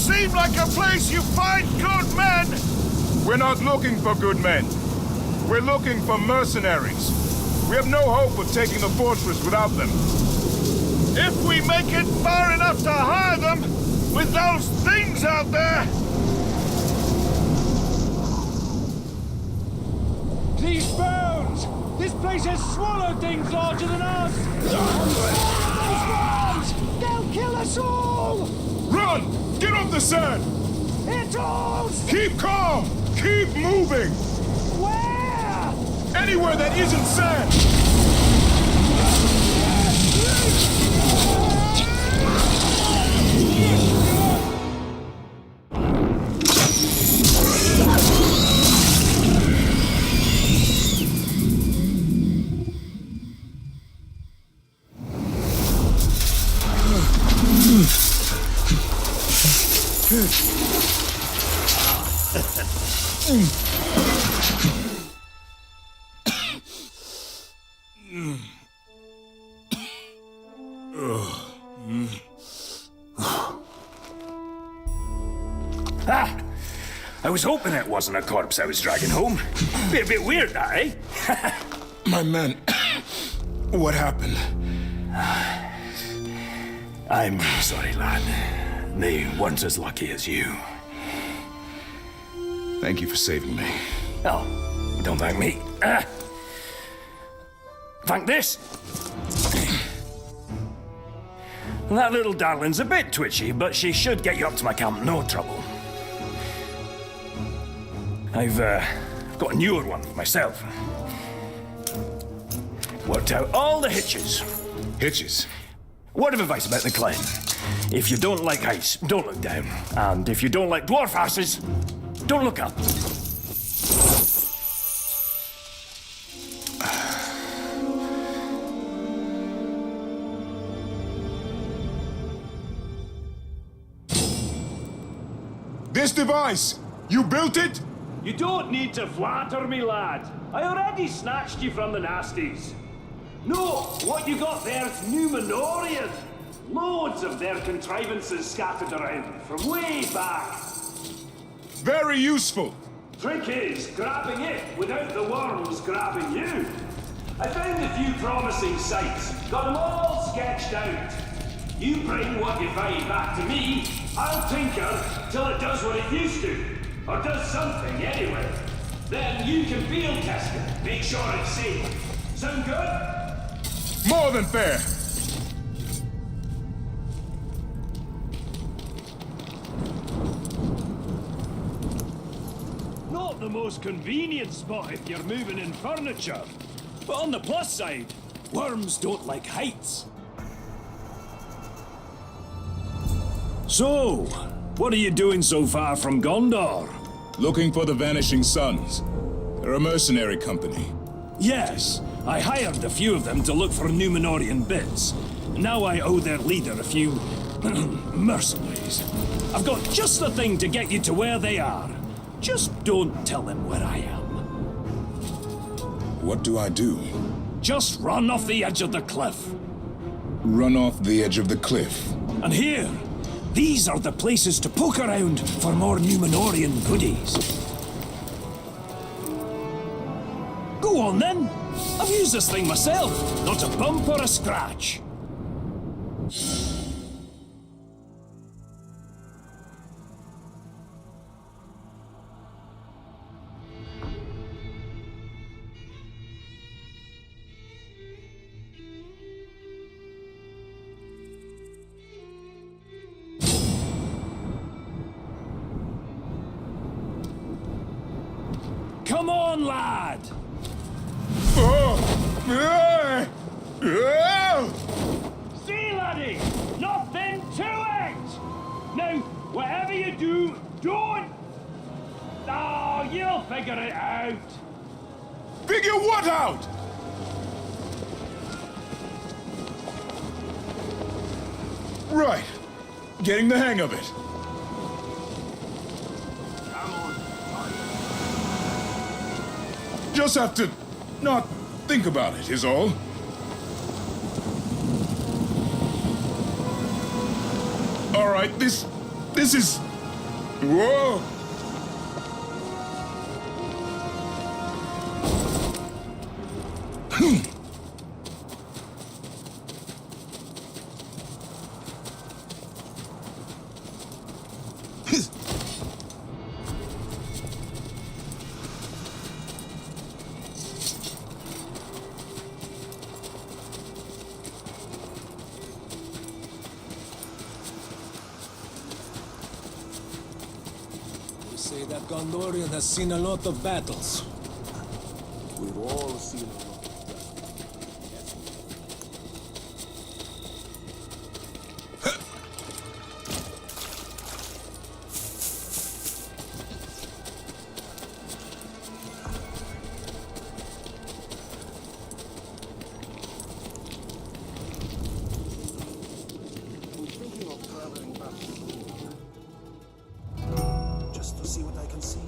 seem like a place you find good men! We're not looking for good men. We're looking for mercenaries. We have no hope of taking the fortress without them. If we make it far enough to hire them, with those things out there... These bones! This place has swallowed things larger than us! Those worms! They'll kill us all! Run! Get off the sand! Hittles! Keep calm! Keep moving! Where? Anywhere that isn't sand! Ah! I was hoping it wasn't a corpse I was dragging home. Be a bit weird, that, eh? My men... what happened? I'm sorry, lad. They weren't as lucky as you. Thank you for saving me. Oh, don't thank me. Thank this. That little darling's a bit twitchy, but she should get you up to my camp, no trouble. I've got a newer one myself. Worked out all the hitches. Hitches? Word of advice about the climb. If you don't like heights, don't look down. And if you don't like dwarf asses, don't look up. This device! You built it? You don't need to flatter me, lad. I already snatched you from the nasties. No, what you got there's Numenorian. Loads of their contrivances scattered around from way back. Very useful. Trick is grabbing it without the worms grabbing you. I found a few promising sites, got them all sketched out. You bring what you find back to me, I'll tinker till it does what it used to. Or does something anyway. Then you can field test it, make sure it's safe. Sound good? More than fair. Not the most convenient spot if you're moving in furniture. But on the plus side, worms don't like heights. So, what are you doing so far from Gondor? Looking for the Vanishing Sons. They're a mercenary company. Yes, I hired a few of them to look for Numenorian bits. Now I owe their leader a few... mercenaries. I've got just the thing to get you to where they are. Just don't tell them where I am. What do I do? Just run off the edge of the cliff. Run off the edge of the cliff. And here, these are the places to poke around for more Numenorian goodies. Go on then. I've used this thing myself. Not a bump or a scratch. Come on, lad! See, laddie! Nothing to it! Now, whatever you do, don't... Oh, you'll figure it out! Figure what out? Right. Getting the hang of it. Just have to not think about it, is all. All right, this is Whoa! They say that Gondorian has seen a lot of battles. We've all seen a lot. Just to see what I can see.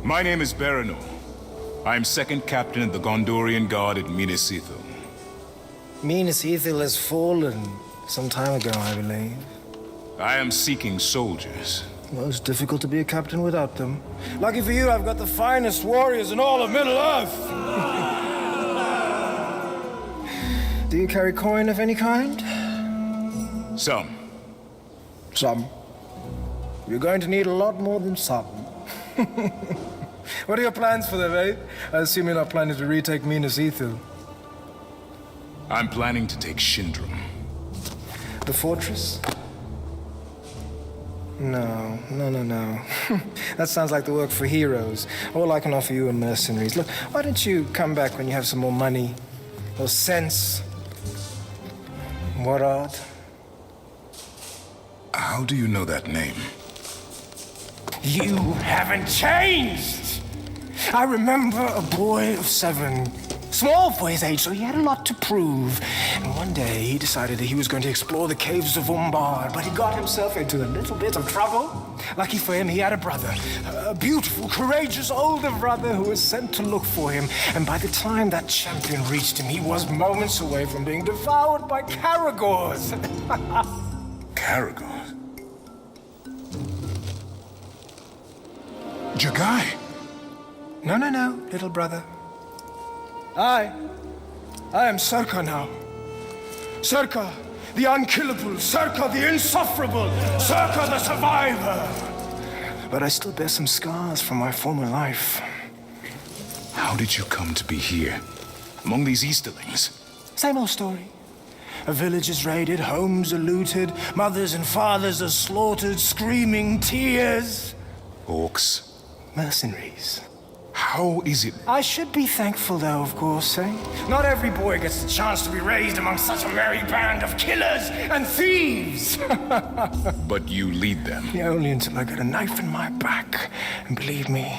My name is Baranor. I am second captain of the Gondorian Guard at Minas Ithil. Minas Ithil has fallen some time ago, I believe. I am seeking soldiers. Well, it's difficult to be a captain without them. Lucky for you, I've got the finest warriors in all of Middle-earth. Do you carry coin of any kind? Some. Some. You're going to need a lot more than some. What are your plans for them, eh? I assume you're not planning to retake Minas Ithil. I'm planning to take Shindrum. The fortress? No. That sounds like the work for heroes. All I can offer you are mercenaries. Look, why don't you come back when you have some more money, or sense? What art? How do you know that name? You haven't changed! I remember a boy of 7. Small for his age, so he had a lot to prove. And one day he decided that he was going to explore the caves of Umbar, but he got himself into a little bit of trouble. Lucky for him, he had a brother, a beautiful, courageous older brother who was sent to look for him. And by the time that champion reached him, he was moments away from being devoured by Caragors. Caragor? Jagai? No, little brother. I am Serka now. Serka, the unkillable. Serka, the insufferable. Serka, the survivor. But I still bear some scars from my former life. How did you come to be here, among these Easterlings? Same old story. A village is raided, homes are looted, mothers and fathers are slaughtered, screaming tears. Orcs? Mercenaries. How is it? I should be thankful, though, of course, eh? Not every boy gets the chance to be raised among such a merry band of killers and thieves. But you lead them. Yeah, only until I get a knife in my back. And believe me,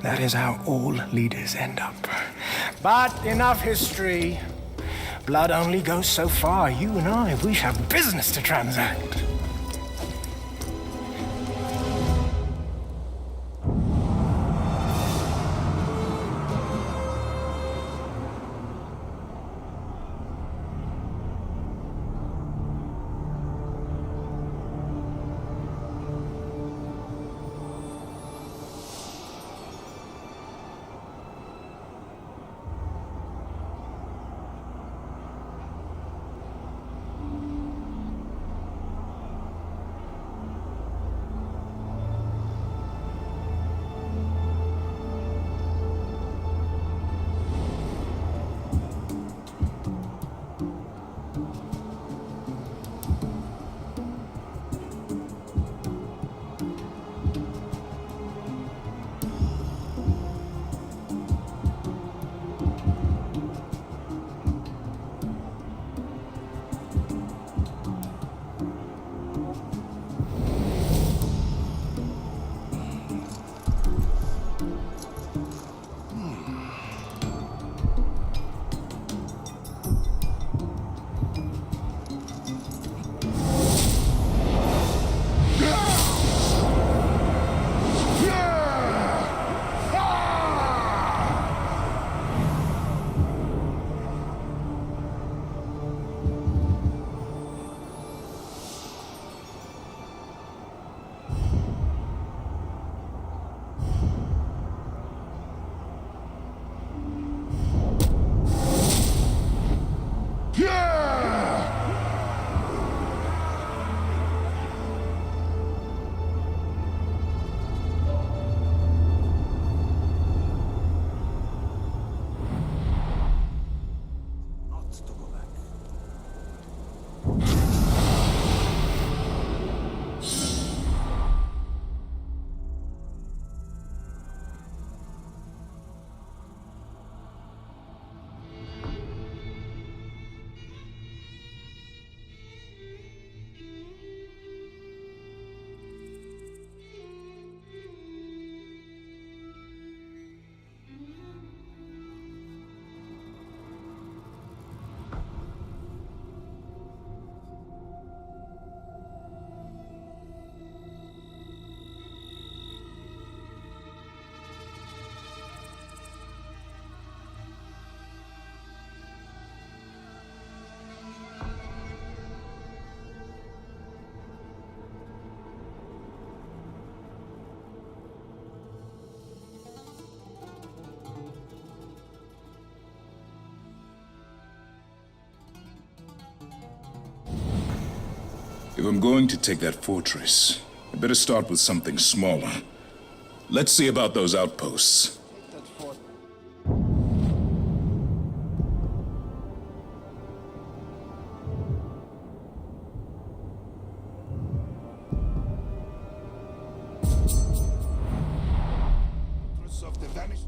that is how all leaders end up. But enough history. Blood only goes so far. You and I, we have business to transact. If I'm going to take that fortress, I better start with something smaller. Let's see about those outposts. Of the vanished.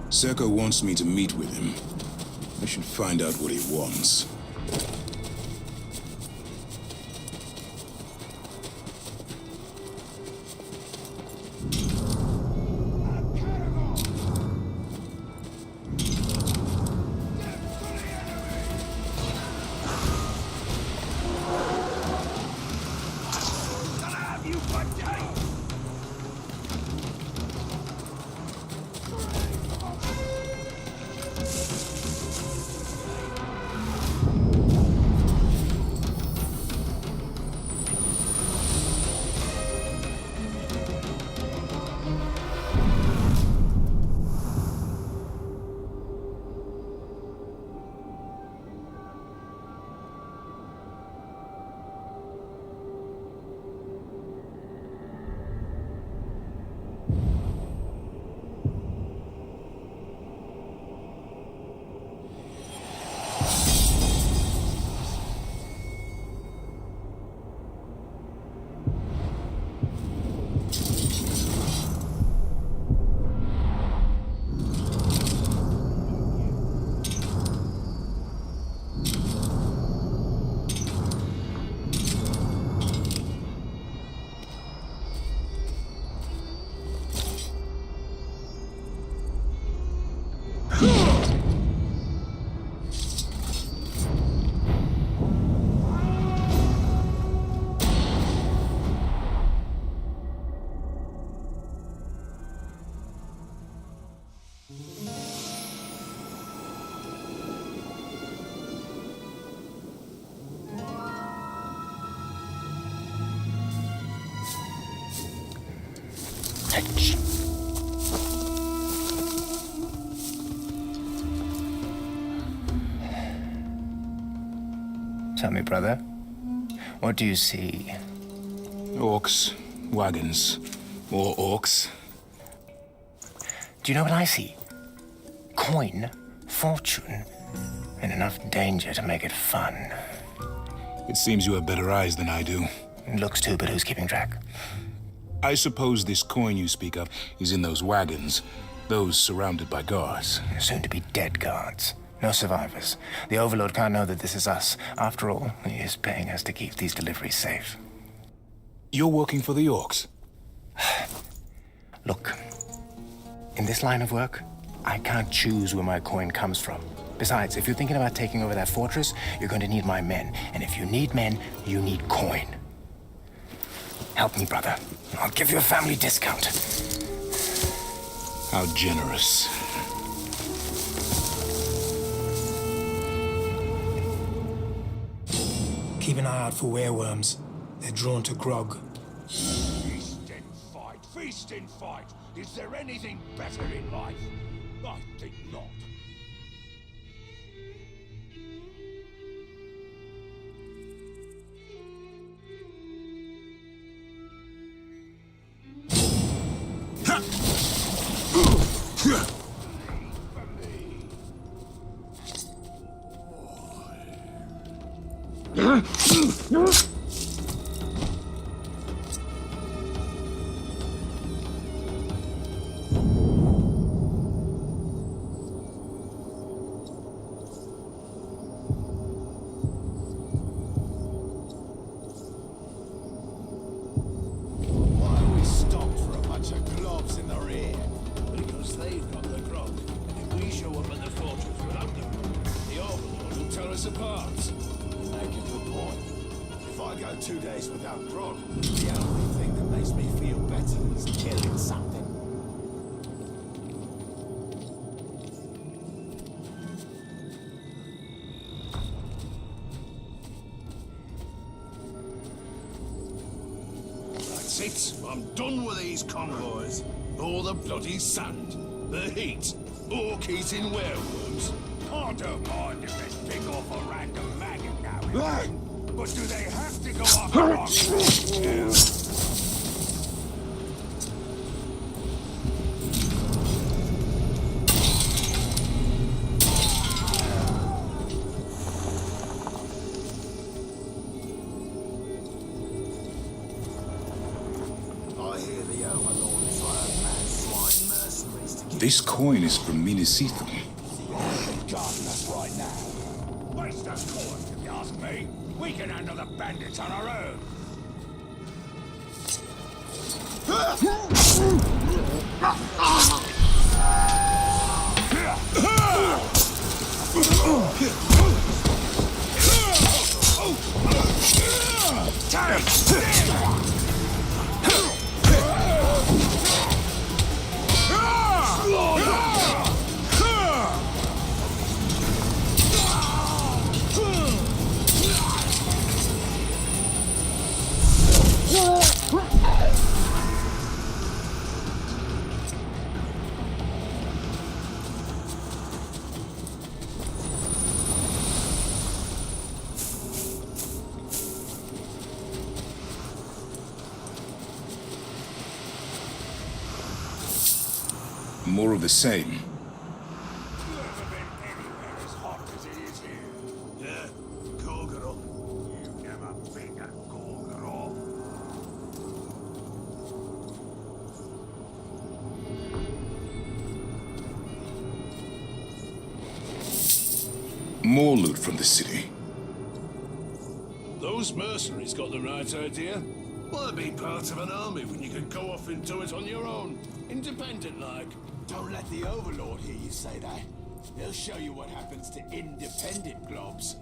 Serko wants me to meet with him. I should find out what he wants. knowledge. Tell me, brother, what do you see? Orcs, wagons, more orcs. Do you know what I see? Coin, fortune, and enough danger to make it fun. It seems you have better eyes than I do. It looks too, but who's keeping track? I suppose this coin you speak of is in those wagons, those surrounded by guards. Soon to be dead guards. No survivors. The Overlord can't know that this is us. After all, he is paying us to keep these deliveries safe. You're working for the orcs? Look, in this line of work, I can't choose where my coin comes from. Besides, if you're thinking about taking over that fortress, you're going to need my men. And if you need men, you need coin. Help me, brother. I'll give you a family discount. How generous. Keep an eye out for wereworms. They're drawn to grog. Feast and fight, feast and fight. Is there anything better in life? I think not. I'm done with these convoys. All the bloody sand, the heat, orc eating werewolves. I don't mind if they pick off a random maggot now and then. But do they have to go after us? Yeah. This coin is from Minas System. Guarding us right now. Waste us coin, if you ask me. We can handle the bandits on our own. More of the same. You ever been anywhere as hot as it is here? Yeah, Gorgoroth. You've never been to Gorgoroth. More loot from the city. Those mercenaries got the right idea. Why be part of an army when you can go off and do it on your own? Independent-like. Don't let the Overlord hear you say that. He'll show you what happens to independent globs.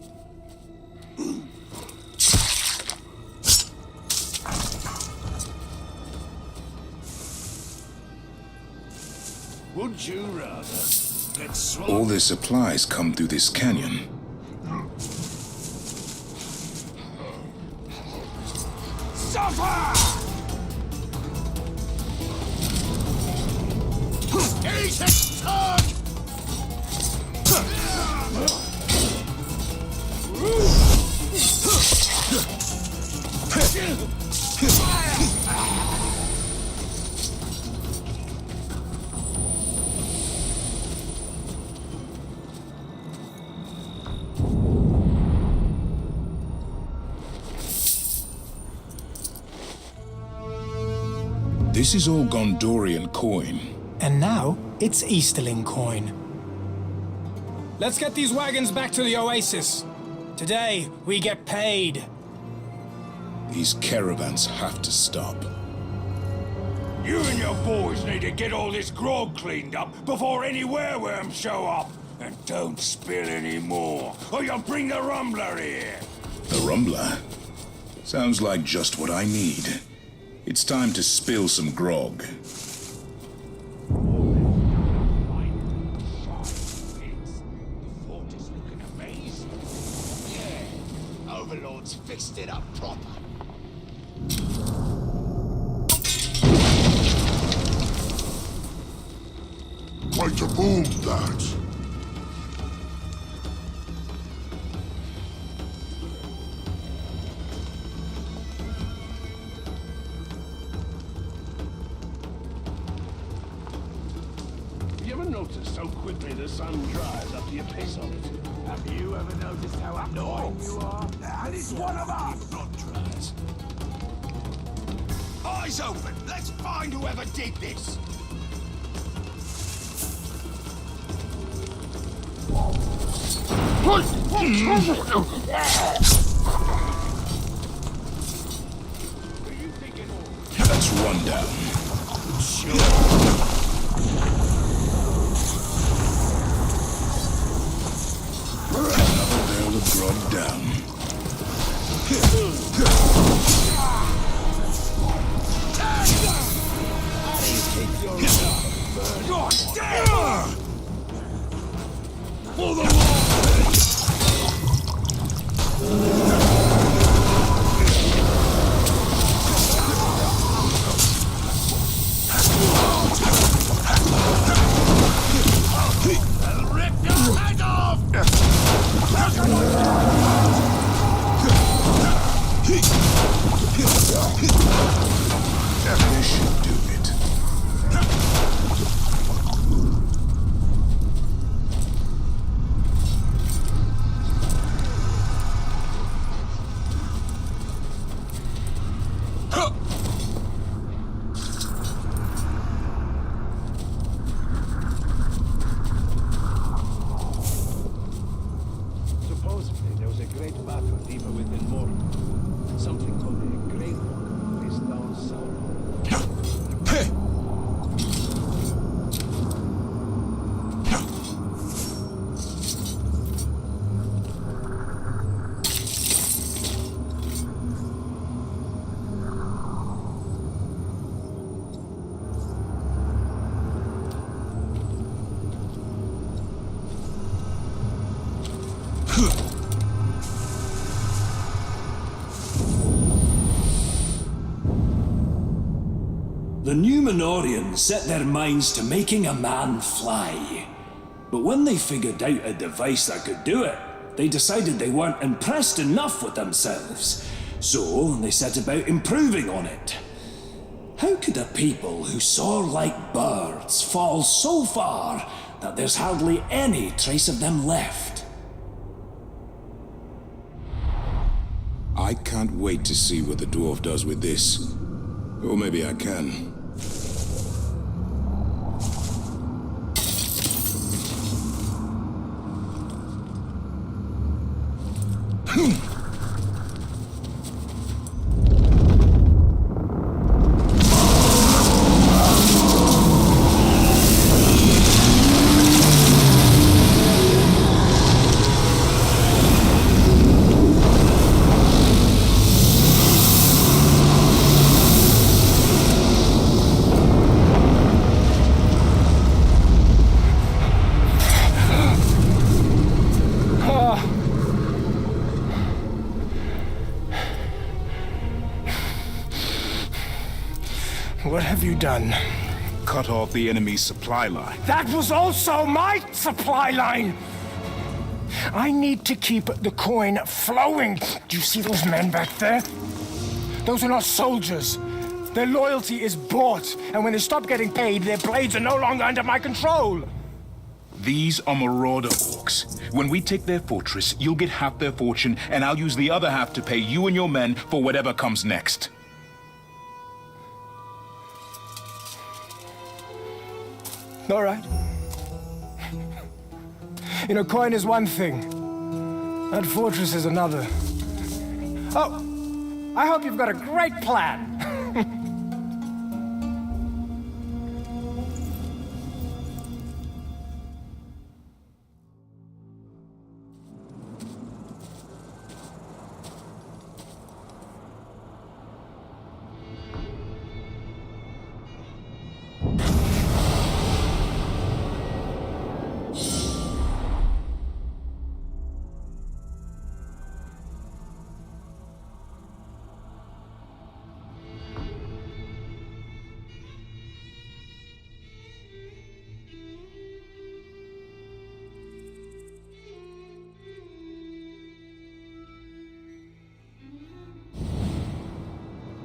Would you rather get swallowed? All their supplies come through this canyon. Suffer! This is all Gondorian coin. And now, it's Easterling coin. Let's get these wagons back to the Oasis. Today, we get paid. These caravans have to stop. You and your boys need to get all this grog cleaned up before any wereworms show up. And don't spill any more, or you'll bring the Rumbler here. The Rumbler? Sounds like just what I need. It's time to spill some grog. The fort is looking amazing. Yeah, Overlord's fixed it up proper. Quite a boom, that. You ever noticed how quickly the sun dries after you piss on it? Have you ever noticed how annoying you are? And it's one of us! Blood dries. Eyes open! Let's find whoever did this! That's one down. Another barrel of grog down. God damn! For the law! This should do it. Supposedly, there was a great battle deeper within Mordor. Something called the Great One faced down Sauron. The Numenorians set their minds to making a man fly. But when they figured out a device that could do it, they decided they weren't impressed enough with themselves. So they set about improving on it. How could a people who soar like birds fall so far that there's hardly any trace of them left? I can't wait to see what the dwarf does with this. Or maybe I can. What have you done? cut off the enemy's supply line. That was also my supply line! I need to keep the coin flowing. Do you see those men back there? Those are not soldiers. Their loyalty is bought, and when they stop getting paid, their blades are no longer under my control. These are marauder orcs. When we take their fortress, you'll get half their fortune, and I'll use the other half to pay you and your men for whatever comes next. All right. You know, coin is one thing. That fortress is another. Oh, I hope you've got a great plan.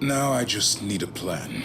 Now I just need a plan.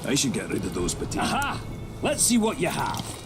I should get rid of those potatoes. Aha! Let's see what you have.